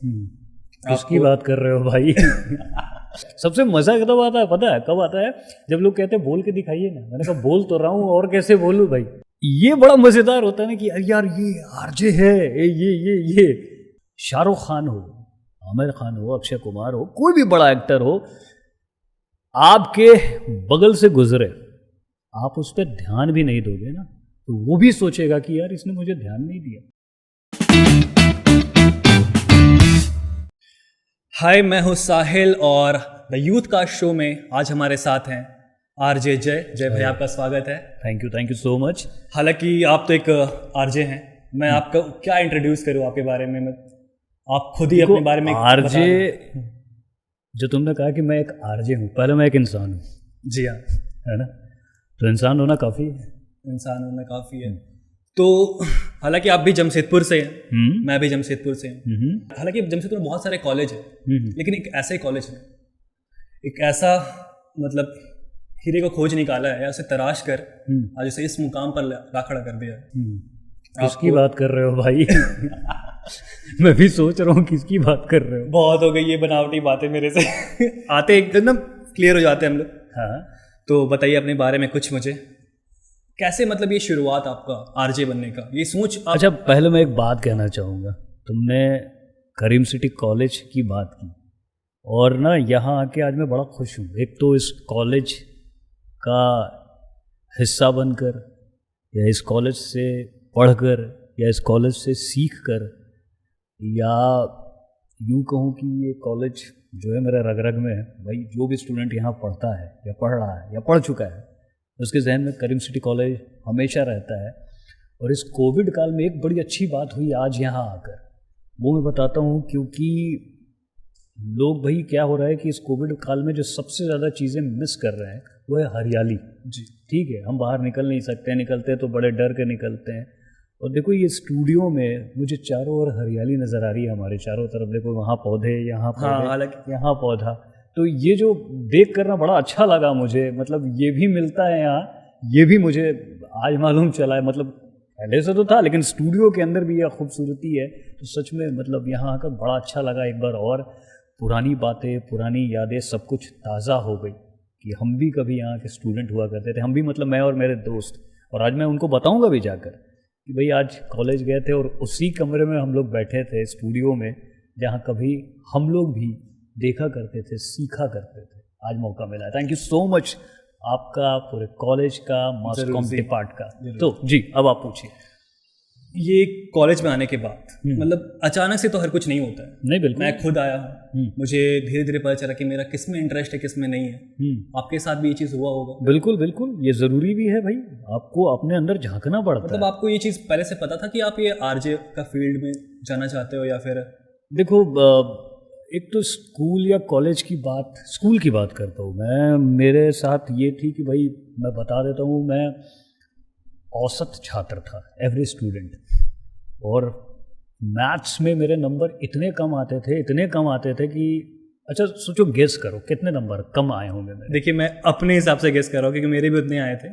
किसकी बात कर रहे हो भाई? सबसे मजा कब आता है पता है? कब आता है? जब लोग कहते हैं बोल के दिखाइए ना। मैंने कहा बोल तो रहा हूँ और कैसे बोलूँ भाई। ये बड़ा मजेदार होता है ना कि यार ये आरजे है, ये शाहरुख खान हो, आमिर खान हो, अक्षय कुमार हो, कोई भी बड़ा एक्टर हो, आपके बगल से गुजरे, आप उस पर ध्यान भी नहीं दोगे ना तो वो भी सोचेगा कि यार इसने मुझे ध्यान नहीं दिया। हाय, मैं हूँ साहिल और द यूथ कास्ट शो में आज हमारे साथ हैं आरजे जय भाई, आपका स्वागत है। Thank you so much. हालांकि आप तो एक आरजे हैं, मैं आपका क्या इंट्रोड्यूस करूँ आपके बारे में? आप खुद ही अपने बारे में आरजे, जो तुमने कहा कि मैं एक आरजे हूँ, पहले मैं एक इंसान हूँ। जी हाँ, है ना? तो इंसान होना काफ़ी है। इंसान होना काफ़ी है। तो हालांकि आप भी जमशेदपुर से हैं, मैं भी जमशेदपुर से हूँ। हालांकि जमशेदपुर में बहुत सारे कॉलेज हैं, लेकिन एक ऐसा ही कॉलेज है, एक ऐसा मतलब हीरे को खोज निकाला है या उसे तराश कर आज उसे इस मुकाम पर ला खड़ा कर दिया है। किसकी बात कर रहे हो भाई? मैं भी सोच रहा हूँ किसकी बात कर रहे हो। बहुत हो गई ये बनावटी बातें मेरे से। आते एकदम क्लियर हो जाते हैं हम लोग। हाँ, तो बताइए अपने बारे में कुछ मुझे, कैसे मतलब ये शुरुआत आपका आरजे बनने का, ये सोच आप... अच्छा, पहले मैं एक बात कहना चाहूँगा। तुमने करीम सिटी कॉलेज की बात की और ना यहाँ आके आज मैं बड़ा खुश हूँ। एक तो इस कॉलेज का हिस्सा बनकर या इस कॉलेज से पढ़कर या इस कॉलेज से सीख कर, या यूँ कहूँ कि ये कॉलेज जो है मेरा रग रग में है भाई। जो भी स्टूडेंट यहाँ पढ़ता है या पढ़ रहा है या पढ़ चुका है, उसके जहन में करीम सिटी कॉलेज हमेशा रहता है। और इस कोविड काल में एक बड़ी अच्छी बात हुई आज यहाँ आकर, वो मैं बताता हूँ। क्योंकि लोग भाई क्या हो रहा है कि इस कोविड काल में जो सबसे ज़्यादा चीज़ें मिस कर रहे हैं वो है हरियाली। जी ठीक है, हम बाहर निकल नहीं सकते, निकलते हैं तो बड़े डर के निकलते हैं। और देखो ये स्टूडियो में मुझे चारों ओर हरियाली नज़र आ रही है, हमारे चारों तरफ देखो, वहाँ पौधे, यहाँ पौधे, यहाँ पौधा। तो ये जो देख करना बड़ा अच्छा लगा मुझे। मतलब ये भी मिलता है यहाँ, ये भी मुझे आज मालूम चला है। मतलब पहले से तो था, लेकिन स्टूडियो के अंदर भी यह खूबसूरती है। तो सच में मतलब यहाँ आकर बड़ा अच्छा लगा। एक बार और पुरानी बातें, पुरानी यादें सब कुछ ताज़ा हो गई कि हम भी कभी यहाँ के स्टूडेंट हुआ करते थे। हम भी मतलब मैं और मेरे दोस्त, और आज मैं उनको बताऊँगा भी जाकर कि भाई आज कॉलेज गए थे और उसी कमरे में हम लोग बैठे थे स्टूडियो में, जहाँ कभी हम लोग भी देखा करते थे, सीखा करते थे। आज मौका मिला। थैंक यू सो मच आपका, पूरे कॉलेज का, मास कॉम डिपार्ट का। तो जी, अब आप पूछिए। ये कॉलेज में आने के बाद मतलब अचानक से तो हर कुछ नहीं होता है। नहीं, बिल्कुल। मैं खुद आया हूँ, मुझे धीरे धीरे पता चला कि मेरा किस में इंटरेस्ट है, किस में नहीं है। आपके साथ भी ये चीज़ हुआ होगा। बिल्कुल बिल्कुल, ये ज़रूरी भी है भाई, आपको अपने अंदर झांकना पड़ता है। मतलब आपको ये चीज़ पहले से पता था कि आप ये आरजे का फील्ड में जाना चाहते हो, या फिर? देखो, एक तो स्कूल या कॉलेज की बात, स्कूल की बात करता हूँ मैं। मेरे साथ ये थी कि भाई मैं बता देता हूँ, मैं औसत छात्र था, एवरेज स्टूडेंट। और मैथ्स में मेरे नंबर इतने कम आते थे कि अच्छा सोचो, गेस करो कितने नंबर कम आए होंगे मेरे। देखिए, मैं अपने हिसाब से गेस कर रहा हूँ क्योंकि मेरे भी उतने आए थे।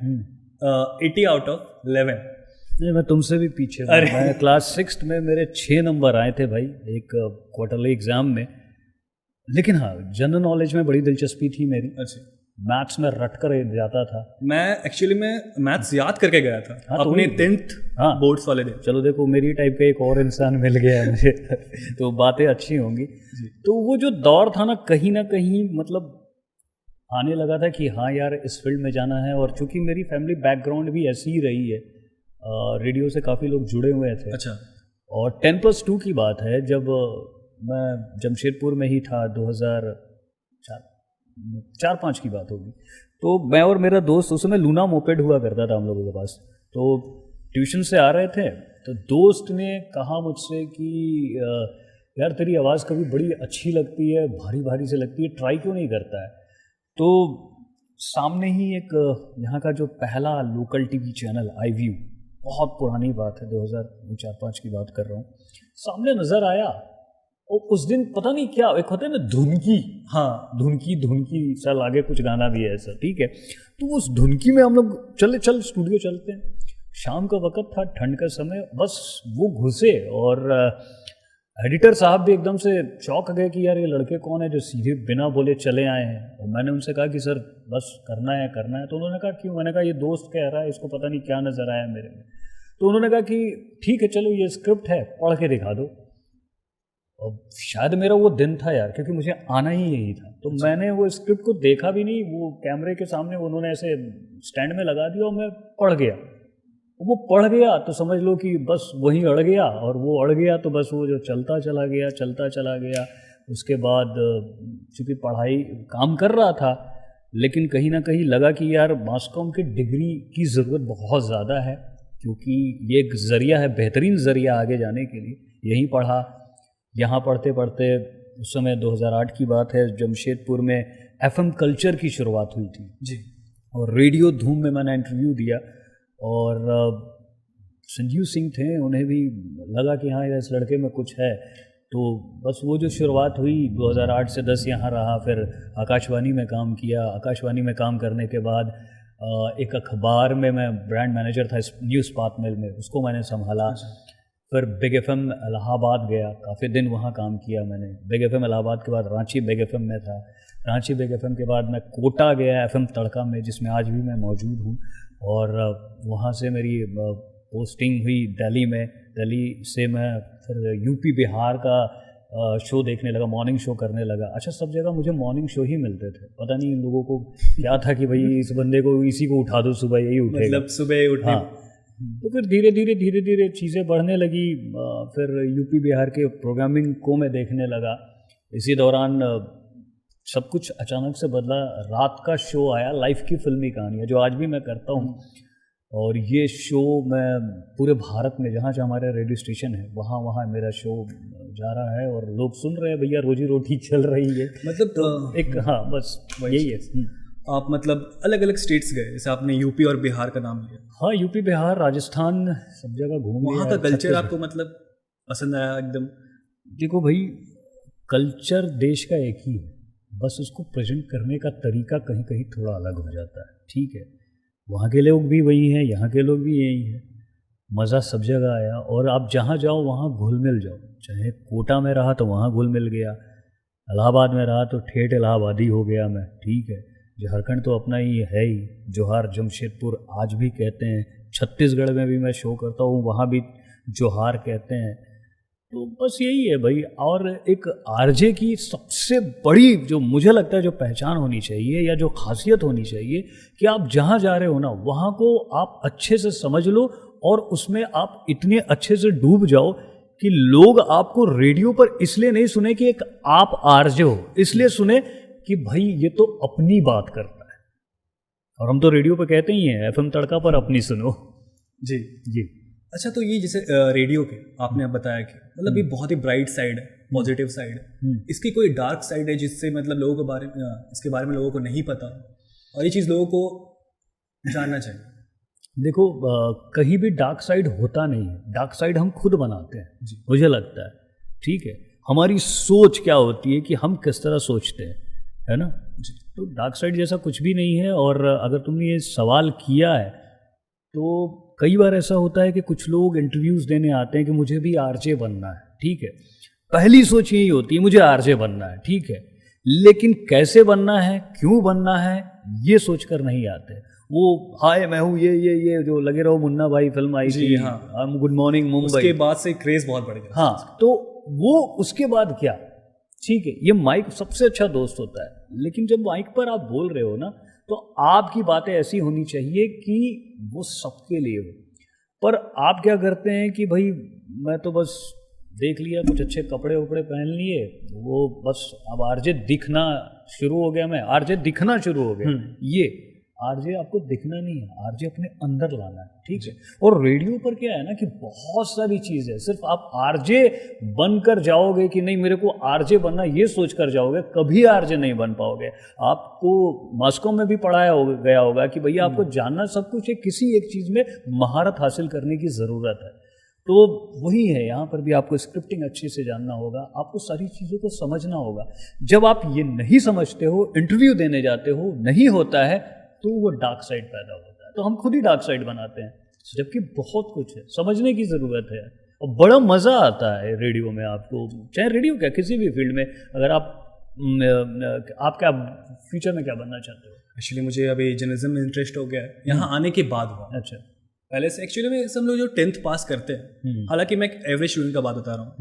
80 आउट ऑफ 11। नहीं, मैं तुमसे भी पीछे हूँ। मैं क्लास 6 में मेरे 6 नंबर आए थे भाई, एक क्वार्टरली एग्जाम में। लेकिन हाँ, जनरल नॉलेज में बड़ी दिलचस्पी थी मेरी। अच्छा, मैथ्स में रट कर जाता था मैं एक्चुअली मैथ्स याद करके गया था। हाँ, अपने 10th बोर्ड्स वाले दिन। चलो देखो, मेरी टाइप का एक और इंसान मिल गया है मुझे। तो बातें अच्छी होंगी। तो वो जो दौर था ना कहीं मतलब आने लगा था कि हाँ यार इस फील्ड में जाना है। और चूंकि मेरी फैमिली बैकग्राउंड भी ऐसी ही रही है, रेडियो से काफ़ी लोग जुड़े हुए थे। अच्छा। और 10+2 की बात है, जब मैं जमशेदपुर में ही था, 2004-5 की बात होगी। तो मैं और मेरा दोस्त, उस समय लूना मोपेड हुआ करता था हम लोगों के पास। तो ट्यूशन से आ रहे थे तो दोस्त ने कहा मुझसे कि यार तेरी आवाज़ कभी बड़ी अच्छी लगती है, भारी भारी से लगती है, ट्राई क्यों नहीं करता है? तो सामने ही एक यहाँ का जो पहला लोकल टीवी चैनल iView, बहुत पुरानी बात है, 2004-5 की बात कर रहा हूँ, सामने नज़र आया। और उस दिन पता नहीं क्या एक होता है ना, धुनकी, हाँ धुनकी चल आगे कुछ गाना भी है ऐसा, ठीक है। तो उस धुनकी में हम लोग चल स्टूडियो चलते हैं। शाम का वक्त था, ठंड का समय, बस वो घुसे और एडिटर साहब भी एकदम से चौंक गए कि यार ये लड़के कौन है जो सीधे बिना बोले चले आए हैं। और मैंने उनसे कहा कि सर बस करना है। तो उन्होंने कहा क्यों? मैंने कहा ये दोस्त कह रहा है, इसको पता नहीं क्या नज़र आया मेरे में। तो उन्होंने कहा कि ठीक है चलो ये स्क्रिप्ट है, पढ़ के दिखा दो। और शायद मेरा वो दिन था यार, क्योंकि मुझे आना ही यही था। तो मैंने वो स्क्रिप्ट को देखा भी नहीं, वो कैमरे के सामने उन्होंने ऐसे स्टैंड में लगा दिया और मैं पढ़ गया। वो पढ़ गया तो समझ लो कि बस वहीं अड़ गया, और वो अड़ गया तो बस वो जो चलता चला गया। उसके बाद चूँकि पढ़ाई काम कर रहा था, लेकिन कहीं ना कहीं लगा कि यार मास कॉम की डिग्री की ज़रूरत बहुत ज़्यादा है, क्योंकि ये एक ज़रिया है, बेहतरीन ज़रिया आगे जाने के लिए। यहीं पढ़ा। यहाँ पढ़ते पढ़ते उस समय 2008 की बात है, जमशेदपुर में FM कल्चर की शुरुआत हुई थी जी। और रेडियो धूम में मैंने इंटरव्यू दिया, और संजीव सिंह थे, उन्हें भी लगा कि हाँ इस लड़के में कुछ है। तो बस वो जो शुरुआत हुई 2008 से 10 यहाँ रहा, फिर आकाशवाणी में काम किया। आकाशवाणी में काम करने के बाद एक अखबार में मैं ब्रांड मैनेजर था, न्यूज़ पात मिल में, उसको मैंने संभाला। फिर बिग FM इलाहाबाद गया, काफ़ी दिन वहाँ काम किया मैंने। बिग FM इलाहाबाद के बाद रांची बिग FM में था। रांची बिग FM के बाद मैं कोटा गया FM तड़का में, जिसमें आज भी मैं मौजूद हूँ। और वहाँ से मेरी पोस्टिंग हुई दिल्ली में। दिल्ली से मैं फिर यूपी बिहार का शो देखने लगा, मॉर्निंग शो करने लगा। अच्छा, सब जगह मुझे मॉर्निंग शो ही मिलते थे। पता नहीं इन लोगों को क्या था कि भाई इस बंदे को, इसी को उठा दो, सुबह यही उठेगा, मतलब सुबह उठे। हाँ। तो फिर धीरे धीरे चीज़ें बढ़ने लगी। फिर यूपी बिहार के प्रोग्रामिंग को मैं देखने लगा। इसी दौरान सब कुछ अचानक से बदला। रात का शो आया, लाइफ की फिल्मी कहानियाँ, जो आज भी मैं करता हूँ। और ये शो मैं पूरे भारत में जहाँ जहाँ हमारे रेडियो स्टेशन है वहाँ मेरा शो जा रहा है, और लोग सुन रहे हैं। भैया रोजी रोटी चल रही है, मतलब तो एक हाँ बस यही है। आप मतलब अलग अलग स्टेट्स गए, जैसे आपने यूपी और बिहार का नाम लिया। हाँ, यूपी बिहार राजस्थान सब जगह घूम वहाँ का कल्चर आपको मतलब पसंद आया एकदम? देखो भाई, कल्चर देश का एक ही है, बस उसको प्रेजेंट करने का तरीका कहीं कहीं थोड़ा अलग हो जाता है। ठीक है, वहाँ के लोग भी वही हैं, यहाँ के लोग भी यही हैं। मज़ा सब जगह आया, और आप जहाँ जाओ वहाँ घुल मिल जाओ। चाहे कोटा में रहा तो वहाँ घुल मिल गया, इलाहाबाद में रहा तो ठेठ इलाहाबादी हो गया मैं। ठीक है, झारखंड तो अपना ही है ही, जोहार जमशेदपुर आज भी कहते हैं। छत्तीसगढ़ में भी मैं शो करता हूँ, वहाँ भी जोहार कहते हैं। तो बस यही है भाई। और एक आरजे की सबसे बड़ी जो मुझे लगता है जो पहचान होनी चाहिए या जो खासियत होनी चाहिए, कि आप जहाँ जा रहे हो ना वहाँ को आप अच्छे से समझ लो, और उसमें आप इतने अच्छे से डूब जाओ कि लोग आपको रेडियो पर इसलिए नहीं सुने कि एक आप आरजे हो, इसलिए सुने कि भाई ये तो अपनी बात करता है। और हम तो रेडियो पे कहते ही हैं, FM तड़का पर अपनी सुनो। जी जी। अच्छा, तो ये जैसे रेडियो के आपने अब बताया कि मतलब ये बहुत ही ब्राइट साइड है, पॉजिटिव साइड है। इसकी कोई डार्क साइड है जिससे मतलब लोगों के बारे में, इसके बारे में लोगों को नहीं पता, और ये चीज़ लोगों को जानना चाहिए? देखो, कहीं भी डार्क साइड होता नहीं है, डार्क साइड हम खुद बनाते हैं जी, मुझे लगता है। ठीक है, हमारी सोच क्या होती है कि हम किस तरह सोचते हैं, है ना जी। तो डार्क साइड जैसा कुछ भी नहीं है। और अगर तुमने ये सवाल किया है तो कई बार ऐसा होता है कि कुछ लोग इंटरव्यूज़ देने आते हैं कि मुझे भी आरजे बनना है। ठीक है, पहली सोच यही होती है मुझे आरजे बनना है। ठीक है, लेकिन कैसे बनना है, क्यों बनना है, ये सोच कर नहीं आते। वो हाय मैं हूँ ये जो लगे रहो, मुन्ना भाई फिल्म आई थी, हाँ, गुड मॉर्निंग मुंबई, उसके बाद से क्रेज बहुत बढ़ गया। हाँ, तो वो उसके बाद क्या, ठीक है, ये माइक सबसे अच्छा दोस्त होता है, लेकिन जब माइक पर आप बोल रहे हो ना, तो आपकी बातें ऐसी होनी चाहिए कि वो सबके लिए हो। पर आप क्या करते हैं कि भाई मैं तो बस देख लिया, कुछ अच्छे कपड़े वपड़े पहन लिए, वो बस अब आरजे दिखना शुरू हो गया, मैं आरजे दिखना शुरू हो गया। ये आरजे आपको दिखना नहीं है, आरजे अपने अंदर लाना है। ठीक है, और रेडियो पर क्या है ना कि बहुत सारी चीज़ है। सिर्फ आप आरजे बनकर जाओगे कि नहीं मेरे को आरजे बनना, ये सोच कर जाओगे, कभी आरजे नहीं बन पाओगे। आपको मास्को में भी पढ़ाया गया होगा कि भैया आपको जानना सब कुछ है, किसी एक चीज़ में महारत हासिल करने की ज़रूरत है। तो वही है, यहाँ पर भी आपको स्क्रिप्टिंग अच्छे से जानना होगा, आपको सारी चीज़ों को समझना होगा। जब आप ये नहीं समझते हो, इंटरव्यू देने जाते हो, नहीं होता है, तो वो डार्क साइड पैदा होता है। तो हम खुद ही डार्क साइड बनाते हैं, जबकि बहुत कुछ है, समझने की ज़रूरत है। और बड़ा मज़ा आता है रेडियो में आपको, चाहे रेडियो क्या किसी भी फील्ड में। अगर आप क्या फ्यूचर में क्या बनना चाहते हो? एक्चुअली मुझे अभी जर्नलिज्म में इंटरेस्ट हो गया है, यहाँ आने के बाद हुआ। अच्छा। पहले से एक्चुअली में सब लोग जो 10th पास करते हैं, हालांकि मैं एक एवरेज स्टूडेंट का बात बता रहा हूँ,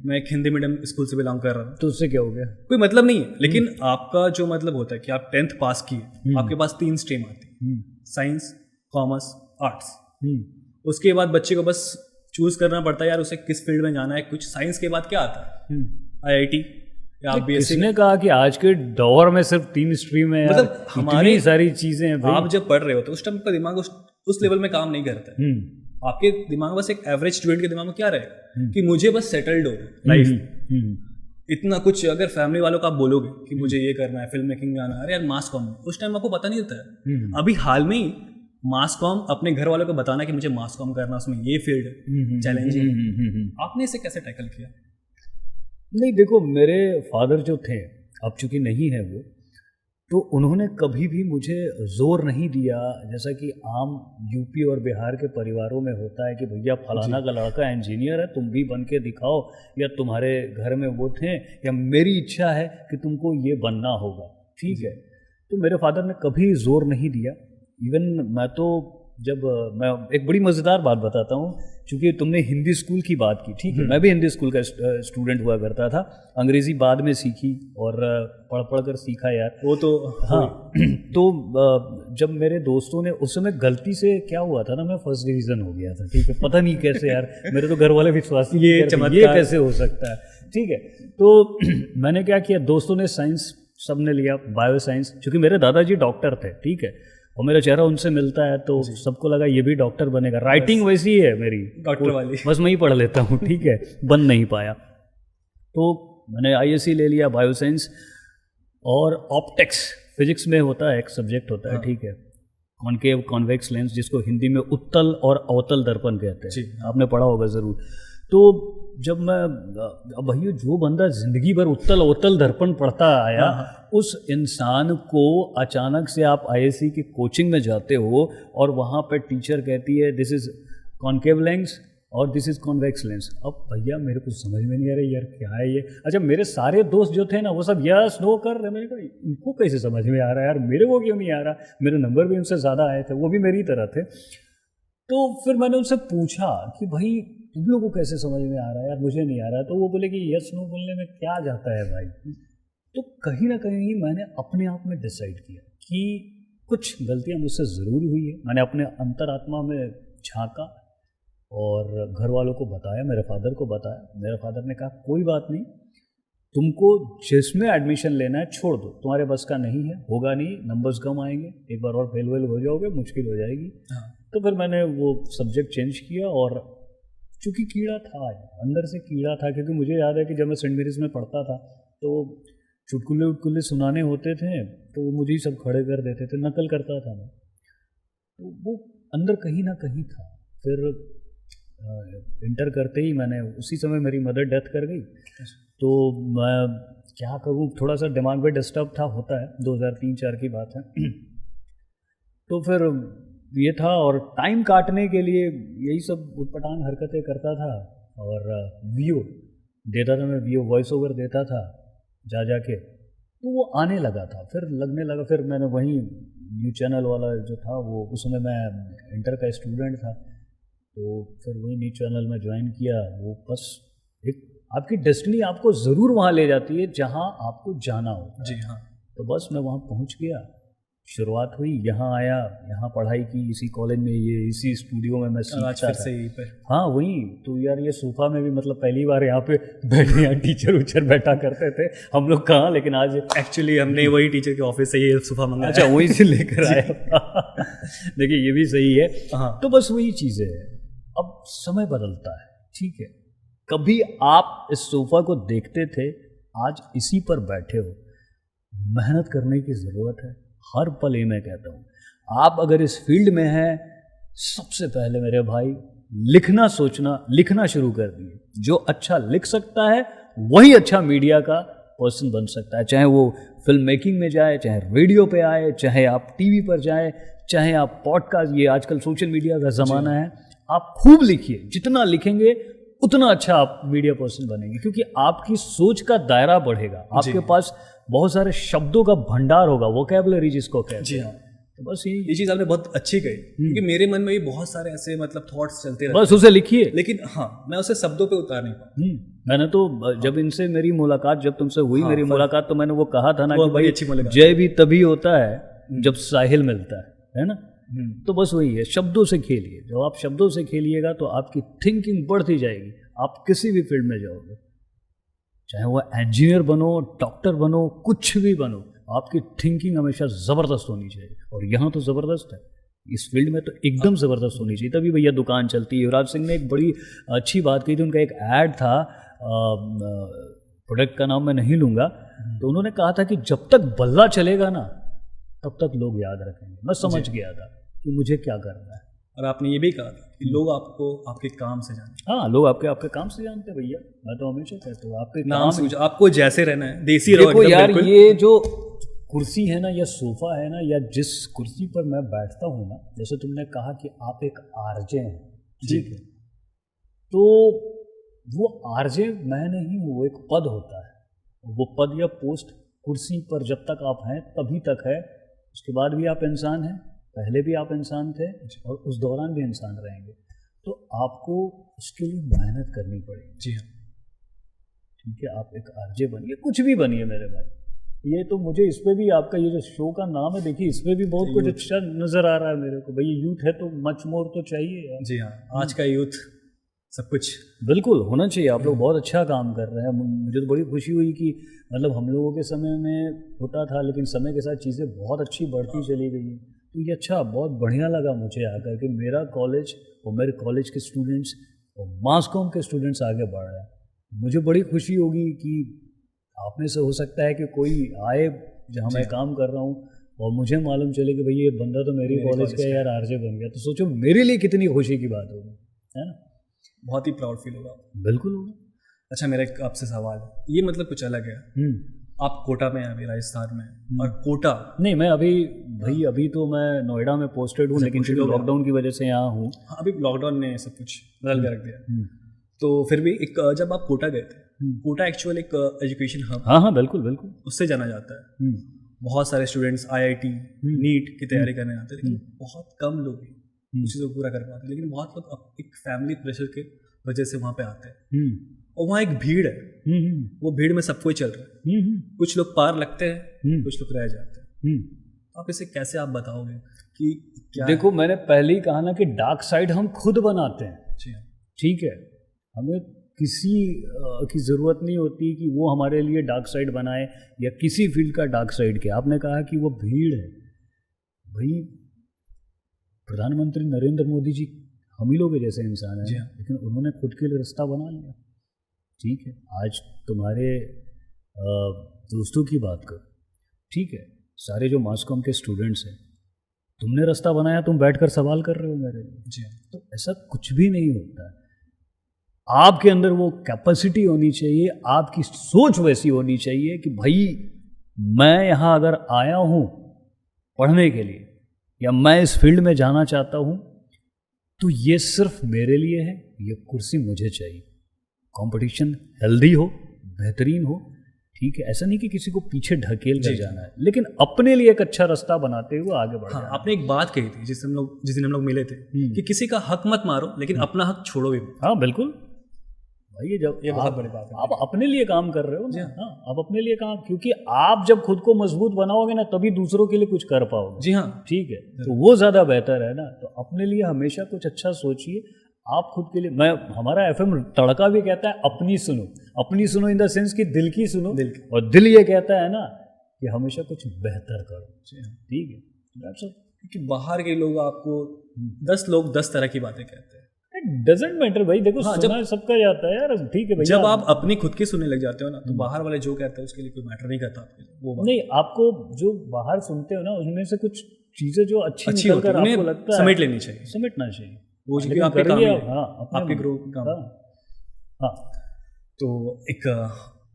मैं एक हिंदी मीडियम स्कूल से बिलोंग कर रहा हूँ, तो उससे क्या हो गया? कोई मतलब नहीं है, लेकिन आपका जो मतलब होता है कि आप 10th पास किए, आपके पास 3 स्ट्रीम आती है, साइंस, कॉमर्स, आर्ट्स। उसके बाद बच्चे को बस चूज करना पड़ता है यार उसे किस फील्ड में जाना है। कुछ साइंस के बाद क्या आता है, IIT या आप BSc। किसने कहा कि आज के दौर में सिर्फ 3 स्ट्रीम है? मतलब हमारी सारी चीजें हैं। आप जब पढ़ रहे हो तो उस टाइम का दिमाग उस लेवल में काम नहीं करता है। आपके दिमाग में बस एक एवरेज स्टूडेंट के दिमाग में क्या रहेगा कि मुझे बस सेटल्ड हो लाइफ, इतना कुछ। अगर फैमिली वालों को आप बोलोगे कि मुझे ये करना है, फिल्म मेकिंग में आना है, अरे यार मास कॉम, उस टाइम आपको पता नहीं होता है। अभी हाल में ही मास कॉम अपने घर वालों को बताना कि मुझे मास कॉम करना, उसमें ये फील्ड है, चैलेंजिंग। आपने इसे कैसे टैकल किया? नहीं देखो, मेरे फादर जो थे, अब चूंकि नहीं है वो, तो उन्होंने कभी भी मुझे जोर नहीं दिया, जैसा कि आम यूपी और बिहार के परिवारों में होता है कि भैया फलाना का लड़का इंजीनियर है, तुम भी बन के दिखाओ, या तुम्हारे घर में वो थे, या मेरी इच्छा है कि तुमको ये बनना होगा, ठीक है। तो मेरे फादर ने कभी जोर नहीं दिया। इवन मैं तो जब मैं एक बड़ी मज़ेदार बात बताता हूँ, क्योंकि तुमने हिंदी स्कूल की बात की, ठीक है, मैं भी हिंदी स्कूल का स्टूडेंट हुआ करता था। अंग्रेज़ी बाद में सीखी और पढ़ कर सीखा यार, वो तो हाँ। तो जब मेरे दोस्तों ने, उस समय गलती से क्या हुआ था ना, मैं फर्स्ट डिवीज़न हो गया था, ठीक है, पता नहीं कैसे यार, मेरे तो घर वाले विश्वास ही नहीं करते, ये कैसे हो सकता है, ठीक है। तो मैंने क्या किया, दोस्तों ने साइंस सब ने लिया, बायो साइंस, क्योंकि मेरे दादाजी डॉक्टर थे, ठीक है, और मेरा चेहरा उनसे मिलता है तो सबको लगा ये भी डॉक्टर बनेगा। राइटिंग वैसी ही है मेरी, डॉक्टर वाली, बस मैं ही पढ़ लेता हूँ, ठीक है, बन नहीं पाया। तो मैंने ISC ले लिया, बायो साइंस, और ऑप्टिक्स, फिजिक्स में होता है एक सब्जेक्ट होता है, ठीक है, कॉनकेव कॉन्वेक्स लेंस, जिसको हिंदी में उत्तल और अवतल दर्पण कहते हैं, आपने पढ़ा होगा ज़रूर। तो जब मैं, अब भैया जो बंदा जिंदगी भर उत्तल अवतल दर्पण पढ़ता आया, उस इंसान को अचानक से आप ISC की कोचिंग में जाते हो और वहाँ पर टीचर कहती है दिस इज़ कॉनकेव लेंस और दिस इज़ कॉन्वेक्स लेंस। अब भैया मेरे को समझ में नहीं आ रहा यार क्या है ये। अच्छा, मेरे सारे दोस्त जो थे ना वो सब यस नो कर रहे, मैंने कहा इनको कैसे समझ में आ रहा है यार, मेरे को क्यों नहीं आ रहा। मेरे नंबर भी उनसे ज़्यादा आए थे, वो भी मेरी तरह थे। तो फिर मैंने उनसे पूछा कि भाई तुम लोगों को कैसे समझ में आ रहा है यार, मुझे नहीं आ रहा है। तो वो बोले कि यस नो बोलने में क्या जाता है भाई। तो कहीं ना कहीं मैंने अपने आप में डिसाइड किया कि कुछ गलतियां मुझसे ज़रूर हुई है। मैंने अपने अंतरात्मा में झांका और घर वालों को बताया, मेरे फादर को बताया। मेरे फादर ने कहा कोई बात नहीं, तुमको जिसमें एडमिशन लेना है छोड़ दो, तुम्हारे बस का नहीं है, होगा नहीं, नंबर्स कम आएंगे, एक बार और फेल वेल हो जाओगे, मुश्किल हो जाएगी। तो फिर मैंने वो सब्जेक्ट चेंज किया और चूँकि कीड़ा था अंदर से, कीड़ा था, क्योंकि मुझे याद है कि जब मैं सेंट मेरीज में पढ़ता था तो चुटकुले उटकुले सुनाने होते थे तो वो मुझे ही सब खड़े कर देते थे, नकल करता था मैं, तो वो अंदर कहीं ना कहीं था। फिर इंटर करते ही मैंने, उसी समय मेरी मदर डेथ कर गई, तो मैं क्या करूँ, थोड़ा सा दिमाग में डिस्टर्ब था, होता है, 2003-04 की बात है। तो फिर ये था, और टाइम काटने के लिए यही सब उटपटांग हरकतें करता था और वीओ देता था, मैं वीओ वॉइस ओवर देता था जा के, तो वो आने लगा था, फिर लगने लगा। फिर मैंने वहीं न्यूज़ चैनल वाला जो था, वो उस समय मैं इंटर का स्टूडेंट था, तो फिर वही न्यूज़ चैनल में ज्वाइन किया। वो बस एक आपकी डेस्टिनी आपको ज़रूर वहाँ ले जाती है जहाँ आपको जाना हो। जी हाँ। तो बस मैं वहाँ पहुँच गया, शुरुआत हुई, यहाँ आया, यहाँ पढ़ाई की, इसी कॉलेज में, ये इसी स्टूडियो में मैं सीखता था। पे। हाँ वही तो यार, ये सोफा में भी मतलब पहली बार यहाँ पे बैठे, यहाँ टीचर उचर बैठा करते थे हम लोग कहाँ, लेकिन आज एक्चुअली हमने वही टीचर के ऑफिस से ये सोफा मंगाया। अच्छा, वहीं से लेकर आया। देखिए ये भी सही है। तो बस वही चीज़ें है, अब समय बदलता है, ठीक है। कभी आप इस सोफा को देखते थे, आज इसी पर बैठे हो। मेहनत करने की ज़रूरत है हर पल। ये मैं कहता हूँ, आप अगर इस फील्ड में हैं, सबसे पहले मेरे भाई लिखना शुरू कर दिए। जो अच्छा लिख सकता है वही अच्छा मीडिया का पर्सन बन सकता है, चाहे वो फिल्म मेकिंग में जाए, चाहे रेडियो पे आए, चाहे आप टीवी पर जाए, चाहे आप पॉडकास्ट, ये आजकल सोशल मीडिया का ज़माना है, आप खूब लिखिए। जितना लिखेंगे उतना अच्छा आप मीडिया पर्सन बनेंगे, क्योंकि आपकी सोच का दायरा बढ़ेगा, आपके पास बहुत सारे शब्दों का भंडार होगा, वोकैबुलरी जिसको कहते हैं। तो बस ये चीज़ आपने बहुत अच्छी कही, क्योंकि मेरे मन में भी बहुत सारे ऐसे मतलब थॉट्स चलते रहते बस उसे लिखिए, लेकिन हाँ मैं उसे शब्दों पे उतार नहीं पाता। मैंने तो जब इनसे मेरी मुलाकात, जब तुमसे हुई मेरी मुलाकात, तो मैंने वो कहा था ना कि बड़ी अच्छी मुलाकात, जय भी तभी होता है जब साहिल मिलता है ना। तो बस वही है, शब्दों से खेलिए। जब आप शब्दों से खेलिएगा तो आपकी थिंकिंग बढ़ती जाएगी, आप किसी भी फील्ड में जाओगे, चाहे वो इंजीनियर बनो, डॉक्टर बनो, कुछ भी बनो, आपकी थिंकिंग हमेशा ज़बरदस्त होनी चाहिए। और यहाँ तो ज़बरदस्त है, इस फील्ड में तो एकदम ज़बरदस्त होनी चाहिए, तभी भैया दुकान चलती है। युवराज सिंह ने एक बड़ी अच्छी बात कही थी, उनका एक ऐड था, प्रोडक्ट का नाम मैं नहीं लूँगा, तो उन्होंने कहा था कि जब तक बल्ला चलेगा ना तब तक लोग याद रखेंगे। मैं समझ गया था कि मुझे क्या करना है। और आपने ये भी कहा था कि लोग आपको आपके काम से जानते हैं। हाँ, लोग आपके काम से जानते हैं भैया। मैं तो हमेशा कहता हूँ आपके नाम से, आपको जैसे रहना है, देसी रहो देखो यार, ये जो कुर्सी है ना या सोफा है ना, या जिस कुर्सी पर मैं बैठता हूँ ना, जैसे तुमने कहा कि आप एक आरजे हैं, ठीक है, तो वो आरजे मैं नहीं हूँ, वो एक पद होता है। वो पद या पोस्ट, कुर्सी पर जब तक आप हैं तभी तक है, उसके बाद भी आप इंसान हैं, पहले भी आप इंसान थे और उस दौरान भी इंसान रहेंगे। तो आपको उसके लिए मेहनत करनी पड़ेगी। जी हाँ, ठीक है, आप एक आरजे बनिए, कुछ भी बनिए मेरे भाई। ये तो मुझे इस पे भी, आपका ये जो शो का नाम है, देखिए इस पे भी बहुत कुछ अच्छा नज़र आ रहा है मेरे को। भाई यूथ है तो मच मोर तो चाहिए यार। जी हाँ, आज का यूथ सब कुछ बिल्कुल होना चाहिए। आप लोग बहुत अच्छा काम कर रहे हैं। मुझे तो बड़ी खुशी हुई कि मतलब हम लोगों के समय में होता था, लेकिन समय के साथ चीज़ें बहुत अच्छी बढ़ती चली गई हैं। तो ये अच्छा, बहुत बढ़िया लगा मुझे आकर के मेरा कॉलेज और मेरे कॉलेज के स्टूडेंट्स और मास कॉम के स्टूडेंट्स आगे बढ़ रहे हैं। मुझे बड़ी खुशी होगी कि आप में से हो सकता है कि कोई आए जहाँ मैं काम कर रहा हूँ और मुझे मालूम चले कि भाई ये बंदा तो मेरी कॉलेज का यार आरजे बन गया, तो सोचो मेरे लिए कितनी खुशी की बात होगी, है ना। बहुत ही प्राउड फील होगा। बिल्कुल होगा। अच्छा, मेरा एक आपसे सवाल है, ये मतलब कुछ अलग है। आप कोटा में हैं अभी, राजस्थान में, और कोटा नहीं, मैं अभी तो मैं नोएडा में पोस्टेड हूँ, लेकिन लॉकडाउन की वजह से यहाँ हूँ। हाँ, अभी लॉकडाउन ने सब कुछ बदल के रख दिया। तो फिर भी एक, जब आप कोटा गए थे, कोटा एक्चुअल एक एजुकेशन हब, हाँ बिल्कुल बिल्कुल, उससे जाना जाता है। बहुत सारे स्टूडेंट्स IIT नीट की तैयारी करने आते हैं, लेकिन बहुत कम लोग उस चीज़ को पूरा कर पाते हैं। लेकिन बहुत लोग एक फैमिली प्रेशर के वजह से वहाँ पे आते हैं, और वहाँ एक भीड़ है, वो भीड़ में सब कोई चल रहा है। कुछ लोग पार लगते हैं, कुछ लोग रह जाते हैं। आप इसे कैसे आप बताओगे कि क्या? देखो, मैंने पहले ही कहा ना कि डार्क साइड हम खुद बनाते हैं। ठीक है, हमें किसी की ज़रूरत नहीं होती कि वो हमारे लिए डार्क साइड बनाए, या किसी फील्ड का डार्क साइड के। आपने कहा कि वो भीड़ है, भाई प्रधानमंत्री नरेंद्र मोदी जी हम ही लोग के जैसे इंसान हैं, लेकिन उन्होंने खुद के लिए रास्ता बना लिया। ठीक है, आज तुम्हारे दोस्तों की बात करो, ठीक है, सारे जो मास कॉम के स्टूडेंट्स हैं, तुमने रास्ता बनाया, तुम बैठकर सवाल कर रहे हो मेरे लिए। तो ऐसा कुछ भी नहीं होता है। आपके अंदर वो कैपेसिटी होनी चाहिए, आपकी सोच वैसी होनी चाहिए कि भाई मैं यहाँ अगर आया हूँ पढ़ने के लिए, या मैं इस फील्ड में जाना चाहता हूँ, तो ये सिर्फ मेरे लिए है, ये कुर्सी मुझे चाहिए। कंपटीशन हेल्दी हो, बेहतरीन हो, ठीक है, ऐसा नहीं कि किसी को पीछे ढकेल कर जाना है, लेकिन अपने लिए एक अच्छा रास्ता बनाते हुए आगे बढ़ना। हाँ, आपने एक बात कही थी जिस दिन हम लोग मिले थे, कि किसी का हक मत मारो, लेकिन अपना हक छोड़ो भी। हाँ बिल्कुल भाई, ये बहुत बड़ी बात है। आप अपने लिए काम कर रहे हो ना, हाँ, आप अपने लिए काम, क्योंकि आप जब खुद को मजबूत बनाओगे ना, तभी दूसरों के लिए कुछ कर पाओगे। जी हाँ, ठीक है, तो वो ज़्यादा बेहतर है ना। तो अपने लिए हमेशा कुछ अच्छा सोचिए, आप खुद के लिए। हमारा FM तड़का भी कहता है अपनी सुनो इन द सेंस कि दिल की सुनो, और दिल ये कहता है ना कि हमेशा कुछ बेहतर करो। ठीक है, क्योंकि बाहर के लोग आपको 10 लोग 10 तरह की बातें कहते हैं। डजेंट मैटर भाई, देखो हाँ, जब सबका जाता है यार, ठीक है भैया। जब आप अपनी खुद की सुनने लग जाते हो ना, तो बाहर वाले जो कहते हैं उसके लिए कोई मैटर नहीं करता आपके लिए। वो नहीं, आपको जो बाहर सुनते हो ना, उनमें से कुछ चीजें जो अच्छी निकल कर आपको लगता है, समेट लेनी चाहिए, समेटना चाहिए। वो चीज़ आपके काम है, आपके ग्रो काम। हाँ, तो एक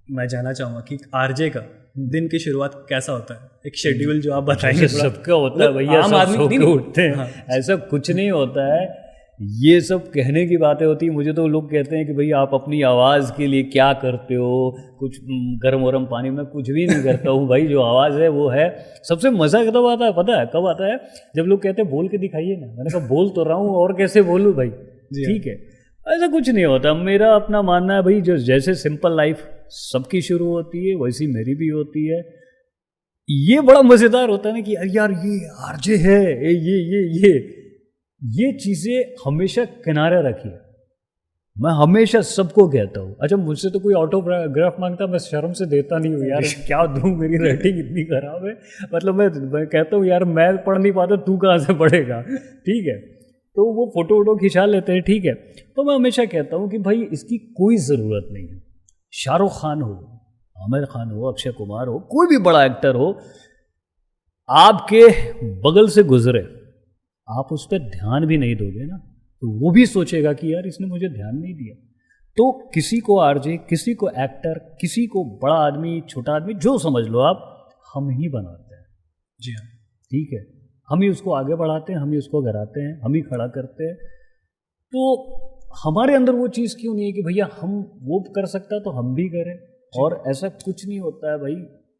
मैं जानना चाहूँगा कि आरजे का दिन की शुरुआत कैसा होता है? एक शेड्यूल जो आप बताएंगे। सबका होता है भैया, आम आदमी उठते हैं, ऐसा कुछ नहीं होता है। ये सब कहने की बातें होती है। मुझे तो लोग कहते हैं कि भाई आप अपनी आवाज़ के लिए क्या करते हो, कुछ गर्म वरम पानी में कुछ भी नहीं करता हूँ भाई, जो आवाज़ है वो है। सबसे मज़ा कब आता है पता है, कब आता है, जब लोग कहते हैं बोल के दिखाइए ना। मैंने कहा बोल तो रहा हूँ और कैसे बोलूँ भाई, ठीक है। ऐसा कुछ नहीं होता, मेरा अपना मानना है भाई, जो जैसे सिंपल लाइफ सबकी शुरू होती है वैसी मेरी भी होती है। ये बड़ा मज़ेदार होता है ना कि यार ये आरजे है, ये चीज़ें हमेशा किनारे रखिए। मैं हमेशा सबको कहता हूँ, अच्छा मुझसे तो कोई ऑटोग्राफ मांगता मैं शर्म से देता नहीं हूँ यार, क्या दूँ, मेरी राइटिंग इतनी ख़राब है। मतलब मैं कहता हूँ यार मैं पढ़ नहीं पाता, तू कहाँ से पढ़ेगा, ठीक है। तो वो फ़ोटो खिंचा लेते हैं, ठीक है। तो मैं हमेशा कहता हूँ कि भाई इसकी कोई ज़रूरत नहीं है। शाहरुख खान हो, आमिर खान हो, अक्षय कुमार हो, कोई भी बड़ा एक्टर हो, आपके बगल से गुजरे, आप उस पर ध्यान भी नहीं दोगे ना, तो वो भी सोचेगा कि यार इसने मुझे ध्यान नहीं दिया। तो किसी को आरजे, किसी को एक्टर, किसी को बड़ा आदमी, छोटा आदमी, जो समझ लो आप, हम ही बनाते हैं। जी हाँ, ठीक है, हम ही उसको आगे बढ़ाते हैं, हम ही उसको गिराते हैं, हम ही खड़ा करते हैं। तो हमारे अंदर वो चीज़ क्यों नहीं है कि भैया हम वो कर सकता तो हम भी करें। और ऐसा कुछ नहीं होता है भाई,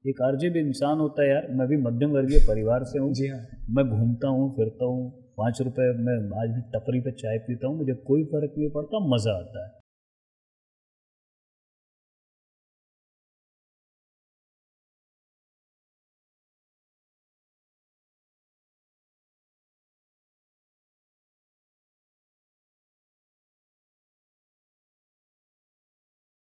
एक आरजे भी इंसान होता है यार। मैं भी मध्यम वर्गीय परिवार से हूँ। जी हाँ, मैं घूमता हूँ फिरता हूँ, 5 रुपए में आज भी टपरी पे चाय पीता हूँ, मुझे कोई फ़र्क नहीं पड़ता, मज़ा आता है।